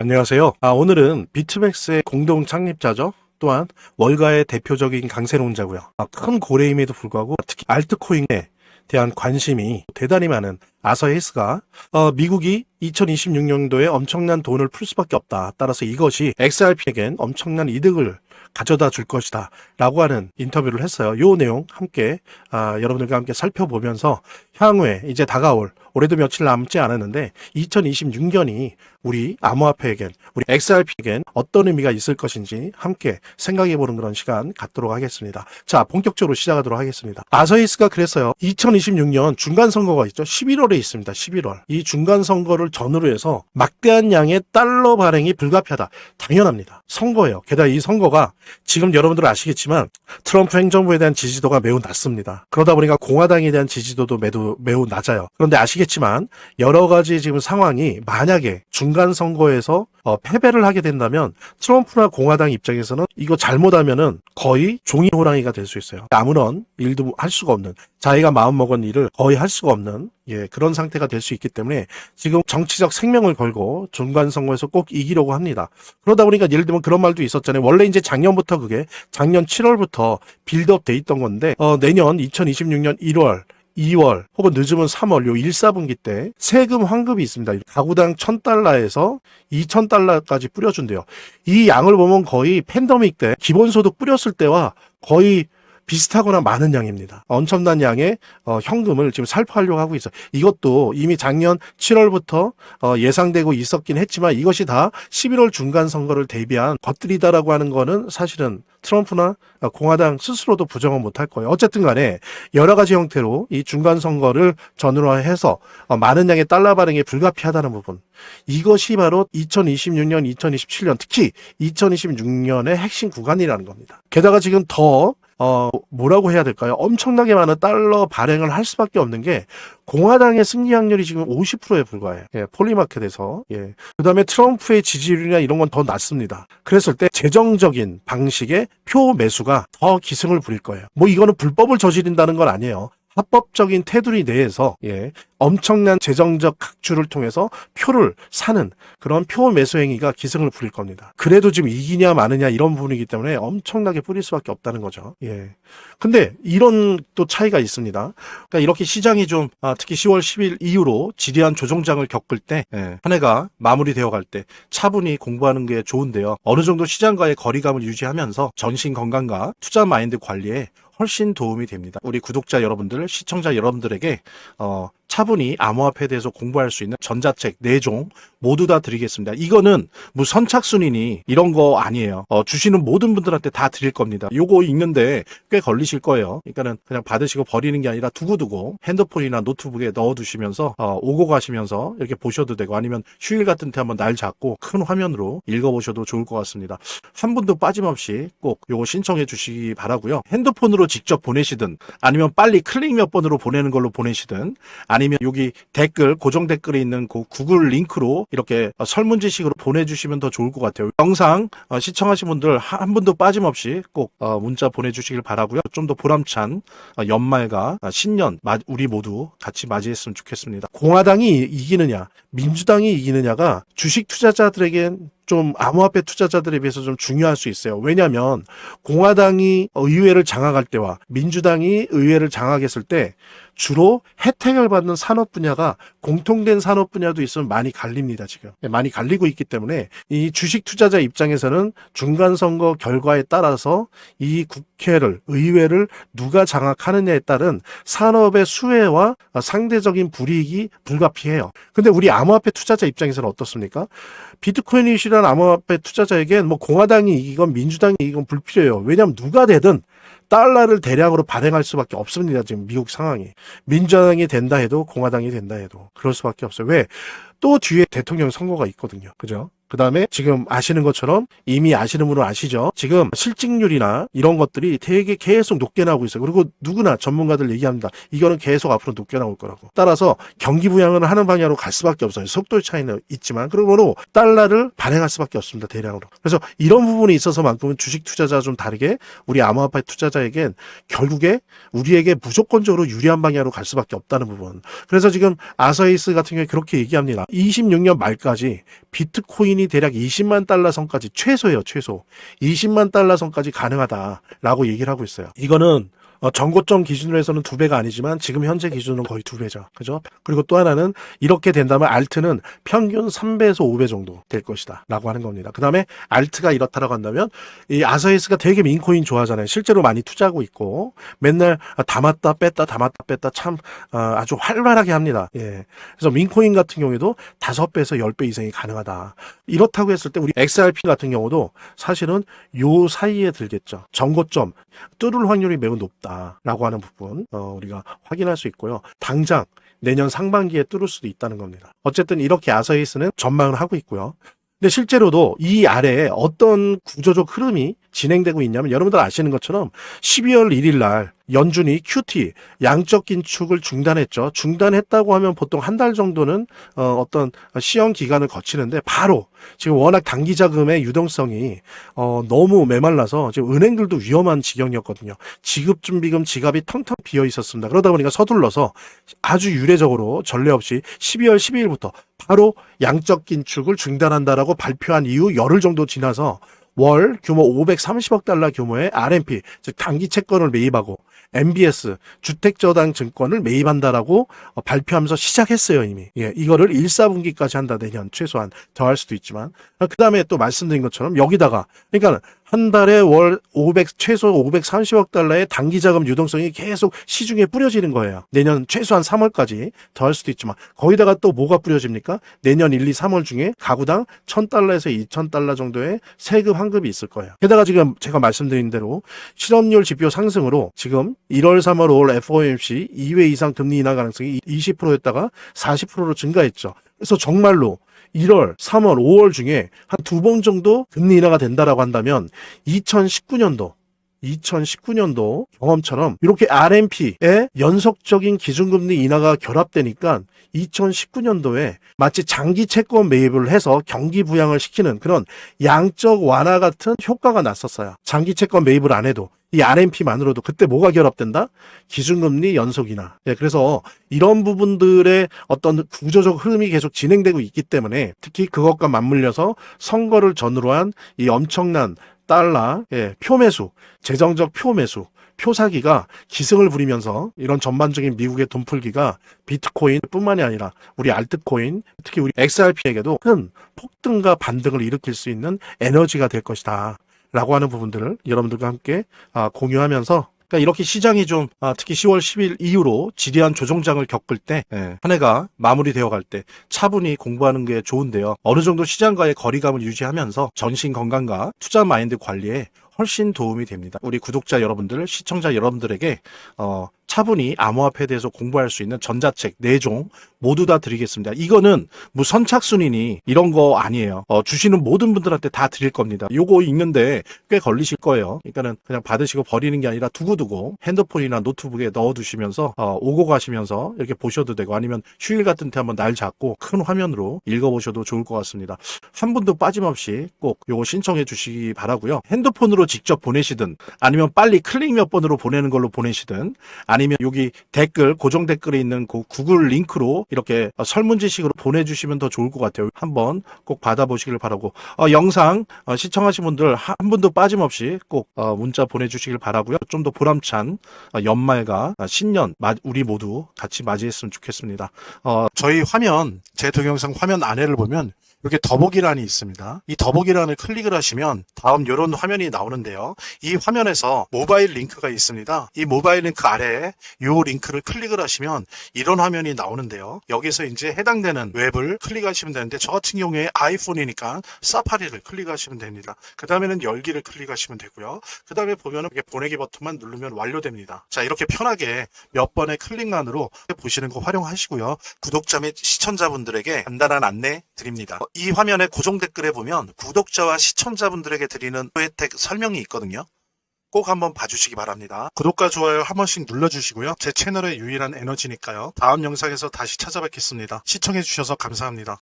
안녕하세요. 오늘은 비트맥스의 공동 창립자죠. 또한 월가의 대표적인 강세론자고요. 큰 고래임에도 불구하고 특히 알트코인에 대한 관심이 대단히 많은 아서 헤이스가 미국이 2026년도에 엄청난 돈을 풀 수밖에 없다. 따라서 이것이 XRP에겐 엄청난 이득을 가져다 줄 것이다 라고 하는 인터뷰를 했어요. 이 내용 함께 여러분들과 함께 살펴보면서 향후에 이제 다가올, 올해도 며칠 남지 않았는데 2026년이 우리 암호화폐에겐, 우리 XRP에겐 어떤 의미가 있을 것인지 함께 생각해보는 그런 시간 갖도록 하겠습니다. 자, 본격적으로 시작하도록 하겠습니다. 아서히스가 그랬어요. 2026년 중간선거가 있죠. 11월에 있습니다. 11월. 이 중간선거를 전후로 해서 막대한 양의 달러 발행이 불가피하다. 당연합니다. 선거예요. 게다가 이 선거가 지금 여러분들 아시겠지만 트럼프 행정부에 대한 지지도가 매우 낮습니다. 그러다 보니까 공화당에 대한 지지도도 매우 낮아요. 그런데 아시겠지만 여러 가지 지금 상황이 만약에 중간 선거에서 패배를 하게 된다면 트럼프나 공화당 입장에서는 이거 잘못하면은 거의 종이 호랑이가 될 수 있어요. 아무런 일도 할 수가 없는, 자기가 마음먹은 일을 거의 할 수가 없는 그런 상태가 될 수 있기 때문에 지금 정치적 생명을 걸고 중간 선거에서 꼭 이기려고 합니다. 그러다 보니까 예를 들면 그런 말도 있었잖아요. 원래 이제 작년부터 그게 작년 7월부터 빌드업 돼 있던 건데 내년 2026년 1월 2월 혹은 늦으면 3월 요 1, 4분기 때 세금 환급이 있습니다. 가구당 $1,000에서 $2,000까지 뿌려준대요. 이 양을 보면 거의 팬데믹 때 기본소득 뿌렸을 때와 거의 비슷하거나 많은 양입니다. 엄청난 양의 현금을 지금 살포하려고 하고 있어요. 이것도 이미 작년 7월부터 예상되고 있었긴 했지만 이것이 다 11월 중간 선거를 대비한 것들이다라고 하는 거는 사실은 트럼프나 공화당 스스로도 부정은 못할 거예요. 어쨌든 간에 여러 가지 형태로 이 중간 선거를 전후로 해서 많은 양의 달러 발행이 불가피하다는 부분, 이것이 바로 2026년, 2027년, 특히 2026년의 핵심 구간이라는 겁니다. 게다가 지금 더 뭐라고 해야 될까요? 엄청나게 많은 달러 발행을 할 수밖에 없는 게 공화당의 승리 확률이 지금 50%에 불과해요. 폴리마켓에서. 그 다음에 트럼프의 지지율이나 이런 건 더 낮습니다. 그랬을 때 재정적인 방식의 표 매수가 더 기승을 부릴 거예요. 뭐 이거는 불법을 저지른다는 건 아니에요. 합법적인 테두리 내에서 엄청난 재정적 각주를 통해서 표를 사는 그런 표 매수 행위가 기승을 부릴 겁니다. 그래도 지금 이기냐 마느냐 이런 부분이기 때문에 엄청나게 뿌릴 수밖에 없다는 거죠. 근데 이런 또 차이가 있습니다. 그러니까 이렇게 시장이 좀 특히 10월 10일 이후로 지리한 조정장을 겪을 때 한 해가 마무리되어 갈 때 차분히 공부하는 게 좋은데요. 어느 정도 시장과의 거리감을 유지하면서 정신 건강과 투자 마인드 관리에 훨씬 도움이 됩니다. 우리 구독자 여러분들, 시청자 여러분들에게 차분히 암호화폐에 대해서 공부할 수 있는 전자책 4종 모두 다 드리겠습니다. 이거는 뭐 선착순이니 이런 거 아니에요. 주시는 모든 분들한테 다 드릴 겁니다. 요거 읽는데 꽤 걸리실 거예요. 그러니까는 그냥 받으시고 버리는 게 아니라 두고두고 핸드폰이나 노트북에 넣어두시면서 오고 가시면서 이렇게 보셔도 되고, 아니면 휴일 같은 때 한번 날 잡고 큰 화면으로 읽어보셔도 좋을 것 같습니다. 한 분도 빠짐없이 꼭 요거 신청해 주시기 바라고요. 핸드폰으로 직접 보내시든 아니면 빨리 클릭 몇 번으로 보내는 걸로 보내시든 아니면 여기 댓글, 고정 댓글에 있는 그 구글 링크로 이렇게 설문지식으로 보내주시면 더 좋을 것 같아요. 영상 시청하신 분들 한 분도 빠짐없이 꼭 문자 보내주시길 바라고요. 좀 더 보람찬 연말과 신년 우리 모두 같이 맞이했으면 좋겠습니다. 공화당이 이기느냐 민주당이 이기느냐가 주식 투자자들에겐 좀 암호화폐 투자자들에 비해서 좀 중요할 수 있어요. 왜냐하면 공화당이 의회를 장악할 때와 민주당이 의회를 장악했을 때 주로 혜택을 받는 산업 분야가 공통된 산업 분야도 있으면 많이 갈립니다. 지금 많이 갈리고 있기 때문에 이 주식 투자자 입장에서는 중간선거 결과에 따라서 이 국회를, 의회를 누가 장악하느냐에 따른 산업의 수혜와 상대적인 불이익이 불가피해요. 근데 우리 암호화폐 투자자 입장에서는 어떻습니까? 비트코인이 실현 암호화폐 투자자에겐 뭐 공화당이 이기건 민주당이 이기건 불필요해요. 왜냐하면 누가 되든 달러를 대량으로 발행할 수밖에 없습니다. 지금 미국 상황이. 민주당이 된다 해도 공화당이 된다 해도 그럴 수밖에 없어요. 왜? 또 뒤에 대통령 선거가 있거든요. 그죠? 그 다음에 지금 아시는 것처럼, 이미 아시는 분은 아시죠? 지금 실직률이나 이런 것들이 되게 계속 높게 나오고 있어요. 그리고 누구나 전문가들 얘기합니다. 이거는 계속 앞으로 높게 나올 거라고. 따라서 경기 부양을 하는 방향으로 갈 수밖에 없어요. 속도의 차이는 있지만 그러므로 달러를 발행할 수밖에 없습니다. 대량으로. 그래서 이런 부분이 있어서만큼은 주식 투자자 좀 다르게 우리 암호화폐 투자자에겐 결국에 우리에게 무조건적으로 유리한 방향으로 갈 수밖에 없다는 부분. 그래서 지금 아서히스 같은 경우에 그렇게 얘기합니다. 26년 말까지 비트코인이 민코인이 대략 20만 달러 선까지 최소예요, 최소. 20만 달러 선까지 가능하다라고 얘기를 하고 있어요. 이거는 전고점 기준으로 해서는 2배가 아니지만 지금 현재 기준으로는 거의 2배죠. 그죠? 그리고 또 하나는 이렇게 된다면 알트는 평균 3배에서 5배 정도 될 것이다 라고 하는 겁니다. 그 다음에 알트가 이렇다라고 한다면 이 아서이스가 되게 민코인 좋아하잖아요. 실제로 많이 투자하고 있고 맨날 담았다 뺐다 참 아주 활발하게 합니다. 예. 그래서 민코인 같은 경우에도 5배에서 10배 이상이 가능하다. 이렇다고 했을 때 우리 XRP 같은 경우도 사실은 요 사이에 들겠죠. 전고점 뚫을 확률이 매우 높다라고 하는 부분 우리가 확인할 수 있고요. 당장 내년 상반기에 뚫을 수도 있다는 겁니다. 어쨌든 이렇게 아서이스는 전망을 하고 있고요. 근데 실제로도 이 아래에 어떤 구조적 흐름이 진행되고 있냐면 여러분들 아시는 것처럼 12월 1일 날 연준이 QT 양적 긴축을 중단했죠. 중단했다고 하면 보통 한 달 정도는 어떤 시험 기간을 거치는데 바로 지금 워낙 단기 자금의 유동성이 너무 메말라서 지금 은행들도 위험한 지경이었거든요. 지급준비금 지갑이 텅텅 비어 있었습니다. 그러다 보니까 서둘러서 아주 유례적으로 전례 없이 12월 12일부터 바로 양적 긴축을 중단한다라고 발표한 이후 열흘 정도 지나서 월 규모 530억 달러 규모의 RMP, 즉 단기 채권을 매입하고 MBS, 주택저당 증권을 매입한다라고 발표하면서 시작했어요, 이미. 예, 이거를 1, 4분기까지 한다, 내년 최소한. 더 할 수도 있지만. 그 다음에 또 말씀드린 것처럼 여기다가, 그러니까 한 달에 월 최소 530억 달러의 단기 자금 유동성이 계속 시중에 뿌려지는 거예요. 내년 최소한 3월까지 더 할 수도 있지만 거기다가 또 뭐가 뿌려집니까? 내년 1, 2, 3월 중에 가구당 1,000달러에서 2,000달러 정도의 세금 환급이 있을 거예요. 게다가 지금 제가 말씀드린 대로 실업률 지표 상승으로 지금 1월, 3월, 5월 FOMC 2회 이상 금리 인하 가능성이 20%였다가 40%로 증가했죠. 그래서 정말로 1월, 3월, 5월 중에 한 2번 정도 금리 인하가 된다라고 한다면 2019년도 경험처럼 이렇게 RMP의 연속적인 기준금리 인하가 결합되니까 2019년도에 마치 장기 채권 매입을 해서 경기 부양을 시키는 그런 양적 완화 같은 효과가 났었어요. 장기 채권 매입을 안 해도 이 RMP만으로도 그때 뭐가 결합된다? 기준금리 연속 인하. 예, 그래서 이런 부분들의 어떤 구조적 흐름이 계속 진행되고 있기 때문에 특히 그것과 맞물려서 선거를 전후로 한 이 엄청난 달러, 표매수, 재정적 표매수, 표사기가 기승을 부리면서 이런 전반적인 미국의 돈풀기가 비트코인뿐만이 아니라 우리 알트코인, 특히 우리 XRP에게도 큰 폭등과 반등을 일으킬 수 있는 에너지가 될 것이다 라고 하는 부분들을 여러분들과 함께 공유하면서 그러니까 이렇게 시장이 좀 특히 10월 10일 이후로 지대한 조정장을 겪을 때 한 해가 마무리되어 갈 때 차분히 공부하는 게 좋은데요. 어느 정도 시장과의 거리감을 유지하면서 전신 건강과 투자 마인드 관리에 훨씬 도움이 됩니다. 우리 구독자 여러분들, 시청자 여러분들에게 차분히 암호화폐에 대해서 공부할 수 있는 전자책 4종 모두 다 드리겠습니다. 이거는 뭐 선착순이니 이런 거 아니에요. 주시는 모든 분들한테 다 드릴 겁니다. 요거 읽는데 꽤 걸리실 거예요. 그러니까는 그냥 받으시고 버리는 게 아니라 두고두고 핸드폰이나 노트북에 넣어두시면서 오고 가시면서 이렇게 보셔도 되고 아니면 휴일 같은 때 한번 날 잡고 큰 화면으로 읽어보셔도 좋을 것 같습니다. 한 분도 빠짐없이 꼭 요거 신청해 주시기 바라고요. 핸드폰으로 직접 보내시든 아니면 빨리 클릭 몇 번으로 보내는 걸로 보내시든 아니면 여기 댓글, 고정 댓글에 있는 그 구글 링크로 이렇게 설문지식으로 보내주시면 더 좋을 것 같아요. 한번 꼭 받아보시길 바라고 영상 시청하신 분들 한 분도 빠짐없이 꼭 문자 보내주시길 바라고요. 좀 더 보람찬 연말과 신년 우리 모두 같이 맞이했으면 좋겠습니다. 저희 화면, 제 동영상 화면 아래를 보면 이렇게 더보기란이 있습니다. 이 더보기란을 클릭을 하시면 다음 이런 화면이 나오는데요. 이 화면에서 모바일 링크가 있습니다. 이 모바일 링크 아래에 이 링크를 클릭을 하시면 이런 화면이 나오는데요. 여기서 이제 해당되는 웹을 클릭하시면 되는데 저 같은 경우에 아이폰이니까 사파리를 클릭하시면 됩니다. 그 다음에는 열기를 클릭하시면 되고요. 그 다음에 보면은 이렇게 보내기 버튼만 누르면 완료됩니다. 자, 이렇게 편하게 몇 번의 클릭만으로 보시는 거 활용하시고요. 구독자 및 시청자분들에게 간단한 안내 드립니다. 이 화면의 고정 댓글에 보면 구독자와 시청자분들에게 드리는 혜택 설명이 있거든요. 꼭 한번 봐주시기 바랍니다. 구독과 좋아요 한 번씩 눌러주시고요. 제 채널의 유일한 에너지니까요. 다음 영상에서 다시 찾아뵙겠습니다. 시청해주셔서 감사합니다.